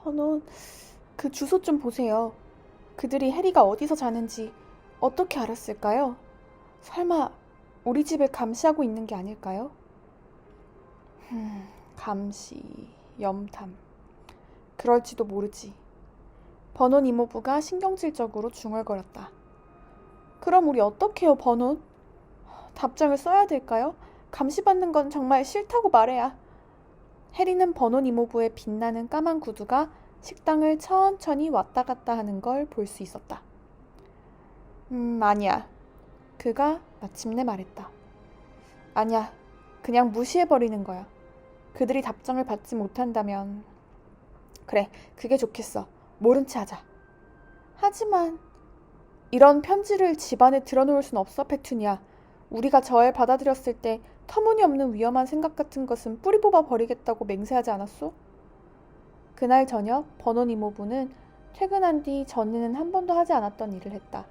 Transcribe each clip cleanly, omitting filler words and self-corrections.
버논, 그 주소 좀 보세요. 그들이 해리가 어디서 자는지 어떻게 알았을까요? 설마 우리 집을 감시하고 있는 게 아닐까요? 감시, 염탐. 그럴지도 모르지. 버논 이모부가 신경질적으로 중얼거렸다. 그럼 우리 어떡해요, 버논? 답장을 써야 될까요? 감시받는 건 정말 싫다고 말해야. 해리는 버논 이모부의 빛나는 까만 구두가 식당을 천천히 왔다 갔다 하는 걸 볼 수 있었다. 아니야. 그가 마침내 말했다. 아니야. 그냥 무시해버리는 거야. 그들이 답장을 받지 못한다면. 그래, 그게 좋겠어. 모른 체 하자. 하지만 이런 편지를 집안에 들어놓을 순 없어, 페투니아. 우리가 저를 받아들였을 때 터무니없는 위험한 생각 같은 것은 뿌리 뽑아 버리겠다고 맹세하지 않았소? 그날 저녁 버논 이모부는 퇴근한 뒤 전에는 한 번도 하지 않았던 일을 했다.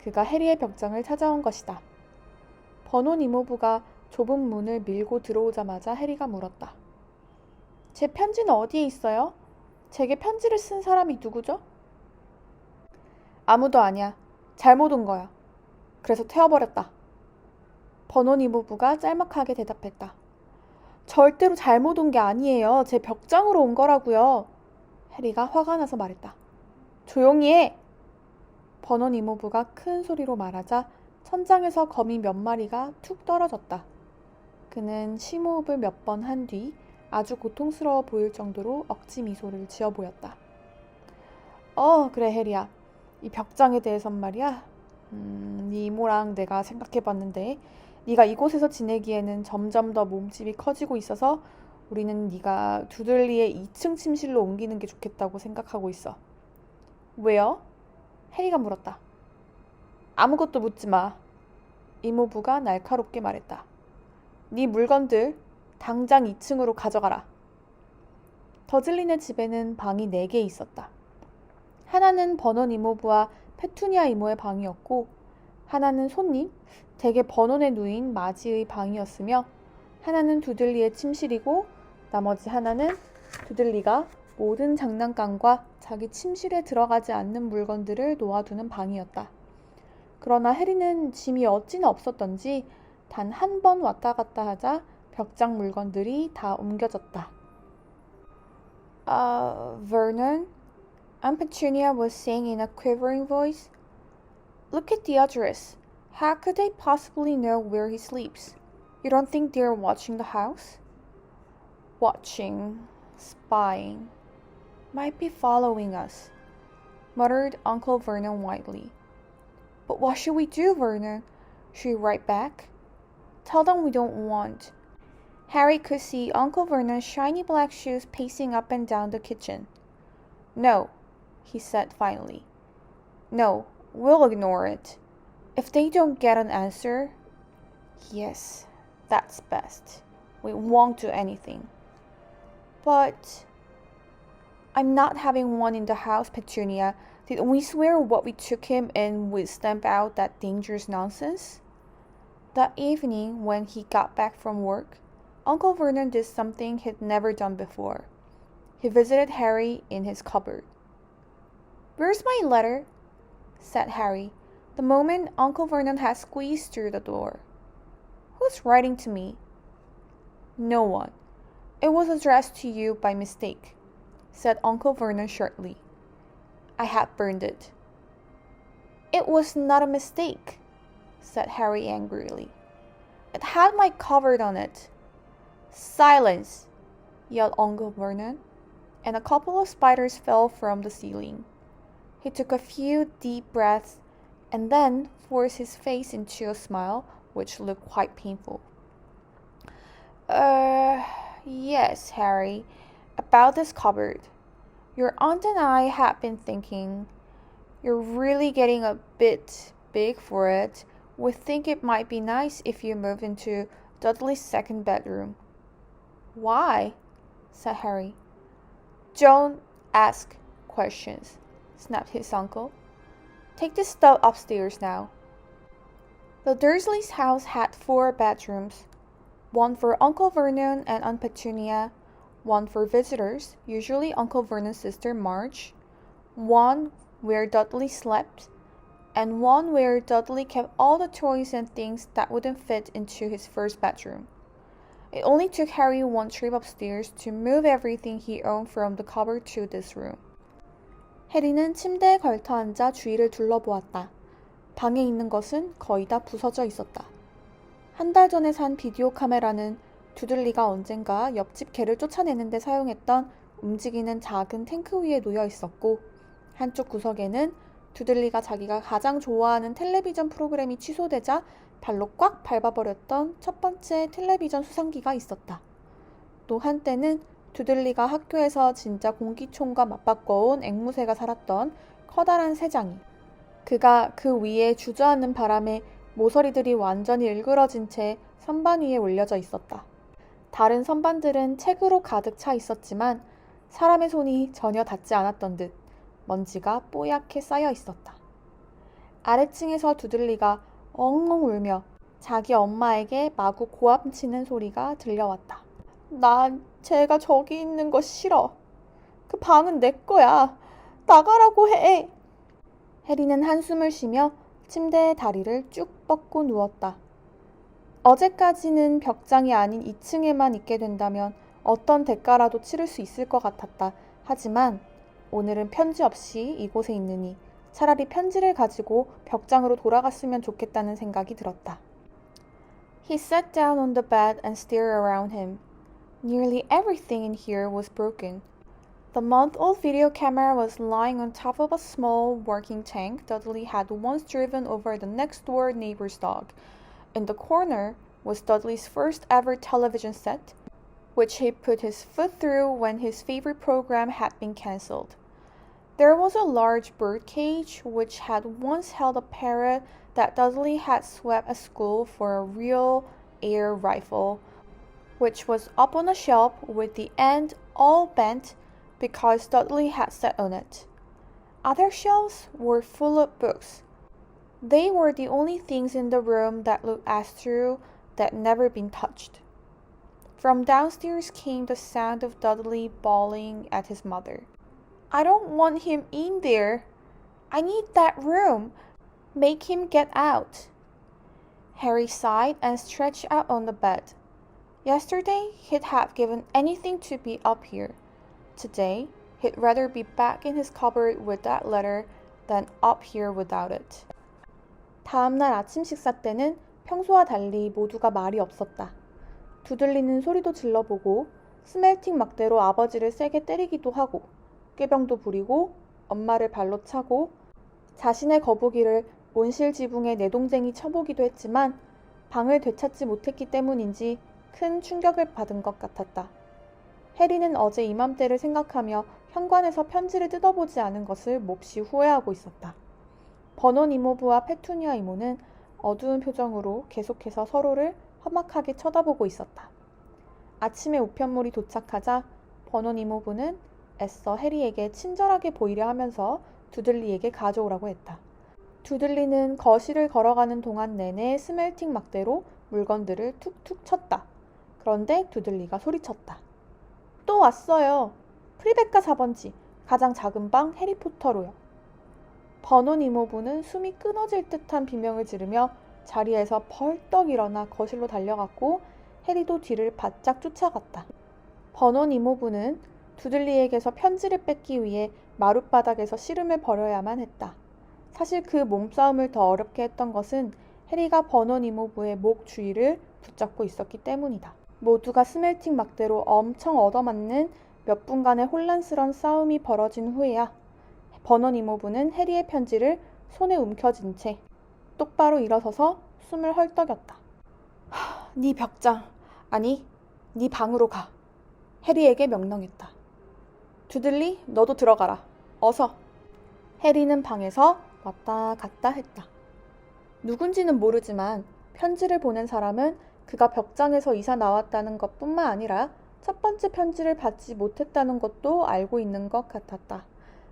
그가 해리의 벽장을 찾아온 것이다. 버논 이모부가 좁은 문을 밀고 들어오자마자 해리가 물었다. 제 편지는 어디에 있어요? 제게 편지를 쓴 사람이 누구죠? 아무도 아니야. 잘못 온 거야. 그래서 태워버렸다. 버논 이모부가 짤막하게 대답했다. 절대로 잘못 온 게 아니에요. 제 벽장으로 온 거라고요. 해리가 화가 나서 말했다. 조용히 해! 버논 이모부가 큰 소리로 말하자 천장에서 거미 몇 마리가 툭 떨어졌다. 그는 심호흡을 몇 번 한 뒤 아주 고통스러워 보일 정도로 억지 미소를 지어 보였다. 그래 해리야. 이 벽장에 대해선 말이야. 네 이모랑 내가 생각해봤는데 네가 이곳에서 지내기에는 점점 더 몸집이 커지고 있어서 우리는 네가 두들리의 2층 침실로 옮기는 게 좋겠다고 생각하고 있어. 왜요? 해리가 물었다. 아무것도 묻지 마. 이모부가 날카롭게 말했다. 네 물건들 당장 2층으로 가져가라. 더즐린의 집에는 방이 4개 있었다. 하나는 버논 이모부와 페투니아 이모의 방이었고 하나는 손님, 대개 버논의 누인 마지의 방이었으며 하나는 두들리의 침실이고 나머지 하나는 두들리가 모든 장난감과 자기 침실에 들어가지 않는 물건들을 놓아두는 방이었다. 그러나 해리는 짐이 어찌나 없었던지 단 한 번 왔다 갔다 하자 벽장 물건들이 다 옮겨졌다. Vernon? Aunt Petunia was saying in a quivering voice. Look at the address. How could they possibly know where he sleeps? You don't think they're watching the house? Watching, spying, might be following us, muttered Uncle Vernon whitely. But what should we do, Vernon? Should we write back? Tell them we don't want. Harry could see Uncle Vernon's shiny black shoes pacing up and down the kitchen. No, he said finally. No, we'll ignore it. If they don't get an answer, yes, that's best. We won't do anything. But I'm not having one in the house, Petunia. Did we swear what we took him in would stamp out that dangerous nonsense? That evening, when he got back from work, Uncle Vernon did something he'd never done before. He visited Harry in his cupboard. Where's my letter? Said Harry, the moment Uncle Vernon had squeezed through the door. Who's writing to me? No one. It was addressed to you by mistake, said Uncle Vernon shortly. I had burned it. It was not a mistake, said Harry angrily. It had my cover on it. Silence, yelled Uncle Vernon, and a couple of spiders fell from the ceiling. He took a few deep breaths and then forced his face into a smile which looked quite painful. Yes, Harry, about this cupboard. Your aunt and I have been thinking. You're really getting a bit big for it. We think it might be nice if you moved into Dudley's second bedroom. Why? Said Harry. Don't ask questions, snapped his uncle. Take this stuff upstairs now. The Dursleys' house had 4 bedrooms, one for Uncle Vernon and Aunt Petunia, one for visitors, usually Uncle Vernon's sister Marge, one where Dudley slept, and one where Dudley kept all the toys and things that wouldn't fit into his first bedroom. It only took Harry one trip upstairs to move everything he owned from the cupboard to this room. 해리는 침대에 걸터 앉아 주위를 둘러보았다. 방에 있는 것은 거의 다 부서져 있었다. 한 달 전에 산 비디오 카메라는 두들리가 언젠가 옆집 개를 쫓아내는 데 사용했던 움직이는 작은 탱크 위에 놓여 있었고, 한쪽 구석에는 두들리가 자기가 가장 좋아하는 텔레비전 프로그램이 취소되자 발로 꽉 밟아버렸던 첫 번째 텔레비전 수상기가 있었다. 또 한때는 두들리가 학교에서 진짜 공기총과 맞바꿔온 앵무새가 살았던 커다란 새장이, 그가 그 위에 주저앉는 바람에 모서리들이 완전히 일그러진 채 선반 위에 올려져 있었다. 다른 선반들은 책으로 가득 차 있었지만 사람의 손이 전혀 닿지 않았던 듯 먼지가 뽀얗게 쌓여 있었다. 아래층에서 두들리가 엉엉 울며 자기 엄마에게 마구 고함치는 소리가 들려왔다. 난 쟤가 저기 있는 거 싫어. 그 방은 내 거야. 나가라고 해. 해리는 한숨을 쉬며 침대에 다리를 쭉 뻗고 누웠다. 어제까지는 벽장이 아닌 2층에만 있게 된다면 어떤 대가라도 치를 수 있을 것 같았다. 하지만 오늘은 편지 없이 이곳에 있느니 차라리 편지를 가지고 벽장으로 돌아갔으면 좋겠다는 생각이 들었다. He sat down on the bed and stared around him. Nearly everything in here was broken. The month-old video camera was lying on top of a small working tank Dudley had once driven over the next-door neighbor's dog. In the corner was Dudley's first ever television set, which he put his foot through when his favorite program had been cancelled. There was a large bird cage which had once held a parrot that Dudley had swept at school for a real air rifle, which was up on a shelf with the end all bent because Dudley had sat on it. Other shelves were full of books. They were the only things in the room that looked as through that never been touched. From downstairs came the sound of Dudley bawling at his mother. I don't want him in there. I need that room. Make him get out. Harry sighed and stretched out on the bed. Yesterday, he'd have given anything to be up here. Today, he'd rather be back in his cupboard with that letter than up here without it. 다음 날 아침 식사 때는 평소와 달리 모두가 말이 없었다. 두들리는 소리도 질러보고 스멜팅 막대로 아버지를 세게 때리기도 하고 꾀병도 부리고 엄마를 발로 차고 자신의 거북이를 온실 지붕에 내동댕이 쳐보기도 했지만 방을 되찾지 못했기 때문인지 큰 충격을 받은 것 같았다. 해리는 어제 이맘때를 생각하며 현관에서 편지를 뜯어보지 않은 것을 몹시 후회하고 있었다. 버논 이모부와 페투니아 이모는 어두운 표정으로 계속해서 서로를 험악하게 쳐다보고 있었다. 아침에 우편물이 도착하자 버논 이모부는 애써 해리에게 친절하게 보이려 하면서 두들리에게 가져오라고 했다. 두들리는 거실을 걸어가는 동안 내내 스멜팅 막대로 물건들을 툭툭 쳤다. 그런데 두들리가 소리쳤다. 또 왔어요. 프리베카 4번지, 가장 작은 방 해리포터로요. 버논 이모부는 숨이 끊어질 듯한 비명을 지르며 자리에서 벌떡 일어나 거실로 달려갔고 해리도 뒤를 바짝 쫓아갔다. 버논 이모부는 두들리에게서 편지를 뺏기 위해 마룻바닥에서 씨름을 벌여야만 했다. 사실 그 몸싸움을 더 어렵게 했던 것은 해리가 버논 이모부의 목 주위를 붙잡고 있었기 때문이다. 모두가 스멜팅 막대로 엄청 얻어맞는 몇 분간의 혼란스러운 싸움이 벌어진 후에야 버논 이모부는 해리의 편지를 손에 움켜쥔 채 똑바로 일어서서 숨을 헐떡였다. 네 벽장, 아니, 네 방으로 가. 해리에게 명령했다. 두들리, 너도 들어가라. 어서. 해리는 방에서 왔다 갔다 했다. 누군지는 모르지만 편지를 보낸 사람은 그가 벽장에서 이사 나왔다는 것뿐만 아니라 첫 번째 편지를 받지 못했다는 것도 알고 있는 것 같았다.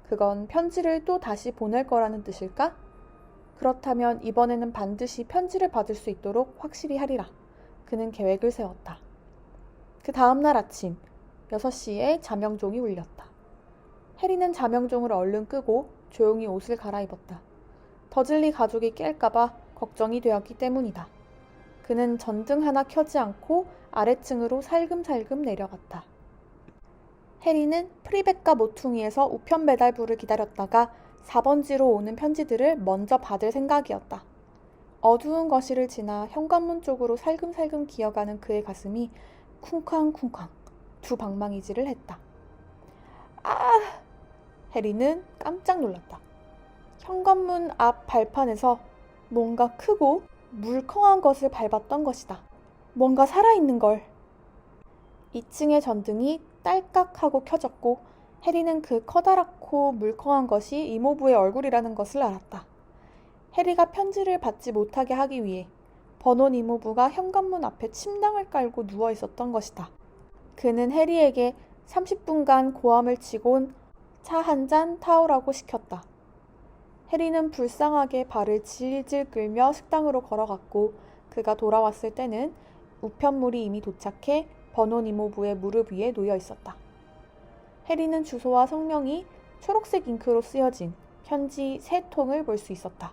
그건 편지를 또 다시 보낼 거라는 뜻일까? 그렇다면 이번에는 반드시 편지를 받을 수 있도록 확실히 하리라. 그는 계획을 세웠다. 그 다음 날 아침, 6시에 자명종이 울렸다. 해리는 자명종을 얼른 끄고 조용히 옷을 갈아입었다. 더즐리 가족이 깰까봐 걱정이 되었기 때문이다. 그는 전등 하나 켜지 않고 아래층으로 살금살금 내려갔다. 해리는 프리백과 모퉁이에서 우편 배달부를 기다렸다가 4번지로 오는 편지들을 먼저 받을 생각이었다. 어두운 거실을 지나 현관문 쪽으로 살금살금 기어가는 그의 가슴이 쿵쾅쿵쾅 두 방망이질을 했다. 아! 해리는 깜짝 놀랐다. 현관문 앞 발판에서 뭔가 크고 물컹한 것을 밟았던 것이다. 뭔가 살아있는 걸. 2층의 전등이 딸깍하고 켜졌고 해리는 그 커다랗고 물컹한 것이 이모부의 얼굴이라는 것을 알았다. 해리가 편지를 받지 못하게 하기 위해 버논 이모부가 현관문 앞에 침낭을 깔고 누워 있었던 것이다. 그는 해리에게 30분간 고함을 치곤 차 한 잔 타오라고 시켰다. 해리는 불쌍하게 발을 질질 끌며 식당으로 걸어갔고 그가 돌아왔을 때는 우편물이 이미 도착해 버논 이모부의 무릎 위에 놓여 있었다. 해리는 주소와 성명이 초록색 잉크로 쓰여진 편지 3통을 볼 수 있었다.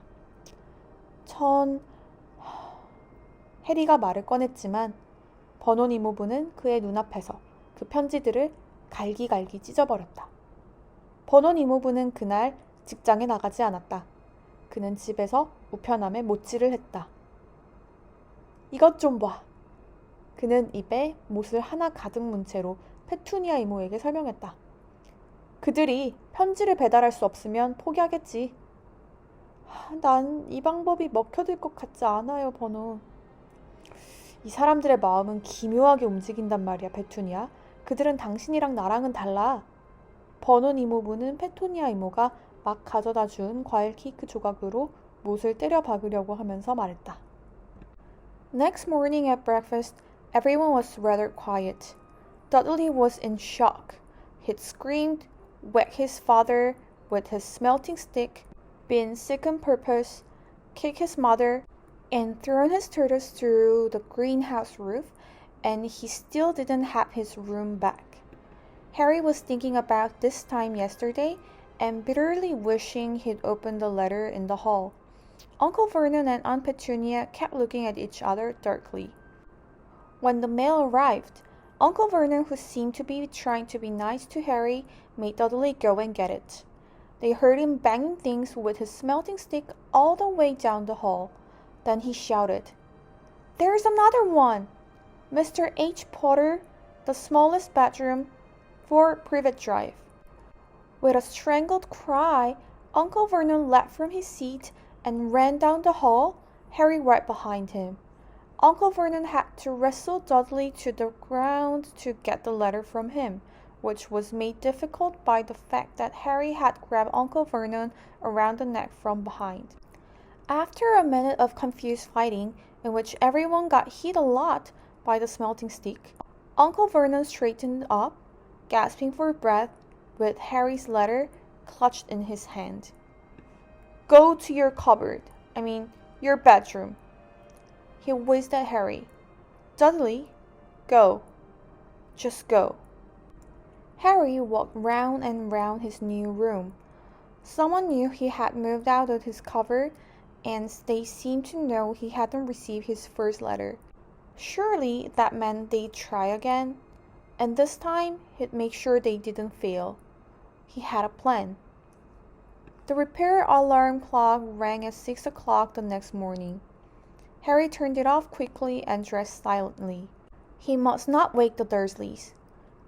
해리가 말을 꺼냈지만 버논 이모부는 그의 눈앞에서 그 편지들을 갈기갈기 찢어버렸다. 버논 이모부는 그날 직장에 나가지 않았다. 그는 집에서 우편함에 못질을 했다. 이것 좀 봐. 그는 입에 못을 하나 가득 문 채로 페투니아 이모에게 설명했다. 그들이 편지를 배달할 수 없으면 포기하겠지. 난 이 방법이 먹혀들 것 같지 않아요, 버논. 이 사람들의 마음은 기묘하게 움직인단 말이야, 페투니아. 그들은 당신이랑 나랑은 달라. 버논 이모부는 페투니아 이모가 막 가져다 준 과일 케이크 조각으로 못을 때려 박으려고 하면서 말했다. Next morning at breakfast, everyone was rather quiet. Dudley was in shock. He'd screamed, whacked his father with his smelting stick, been sick on purpose, kicked his mother, and thrown his turtles through the greenhouse roof, and he still didn't have his room back. Harry was thinking about this time yesterday and bitterly wishing he'd opened the letter in the hall. Uncle Vernon and Aunt Petunia kept looking at each other darkly. When the mail arrived, Uncle Vernon, who seemed to be trying to be nice to Harry, made Dudley go and get it. They heard him banging things with his smelting stick all the way down the hall. Then he shouted, "There's another one! Mr. H. Potter, the smallest bedroom, 4 Privet Drive." With a strangled cry, Uncle Vernon leapt from his seat and ran down the hall, Harry right behind him. Uncle Vernon had to wrestle Dudley to the ground to get the letter from him, which was made difficult by the fact that Harry had grabbed Uncle Vernon around the neck from behind. After a minute of confused fighting, in which everyone got hit a lot by the smelting stick, Uncle Vernon straightened up, gasping for breath, with Harry's letter clutched in his hand. "Go to your cupboard. Your bedroom." He whizzed at Harry. "Dudley, go. Just go." Harry walked round and round his new room. Someone knew he had moved out of his cupboard, and they seemed to know he hadn't received his first letter. Surely that meant they'd try again, and this time he'd make sure they didn't fail. He had a plan. The repair alarm clock rang at 6 o'clock the next morning. Harry turned it off quickly and dressed silently. He must not wake the Dursleys.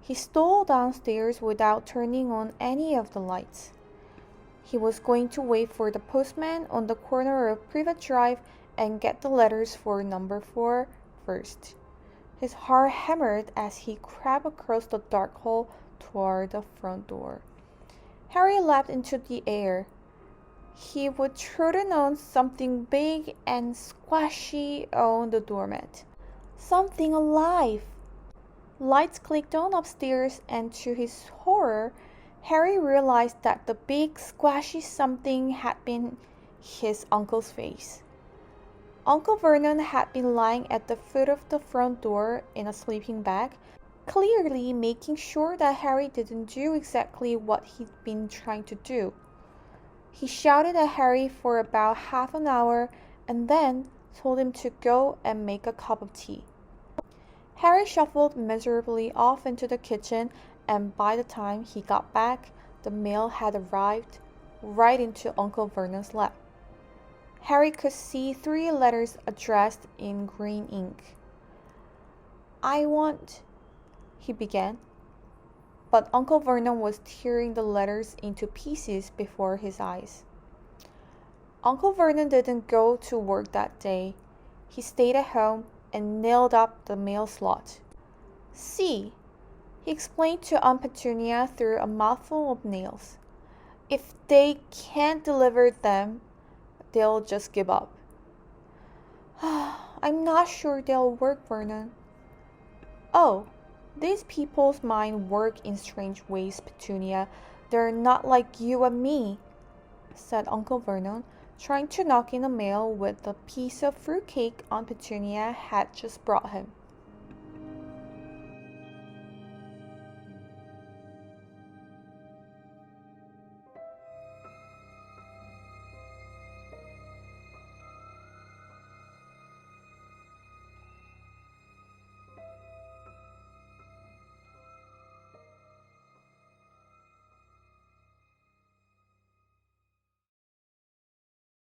He stole downstairs without turning on any of the lights. He was going to wait for the postman on the corner of Privet Drive and get the letters for number 4 first. His heart hammered as he crept across the dark hall toward the front door. Harry leapt into the air. He would trodden on something big and squashy on the doormat. Something alive! Lights clicked on upstairs, and to his horror, Harry realized that the big squashy something had been his uncle's face. Uncle Vernon had been lying at the foot of the front door in a sleeping bag, clearly making sure that Harry didn't do exactly what he'd been trying to do. He shouted at Harry for about half an hour and then told him to go and make a cup of tea. Harry shuffled miserably off into the kitchen, and by the time he got back, the mail had arrived right into Uncle Vernon's lap. Harry could see 3 letters addressed in green ink. "I want," he began, but Uncle Vernon was tearing the letters into pieces before his eyes. Uncle Vernon didn't go to work that day. He stayed at home and nailed up the mail slot. "See," he explained to Aunt Petunia through a mouthful of nails. "If they can't deliver them, they'll just give up." "I'm not sure they'll work, Vernon." "Oh, these people's minds work in strange ways, Petunia. They're not like you and me," said Uncle Vernon, trying to knock in the mail with the piece of fruit cake Aunt Petunia had just brought him.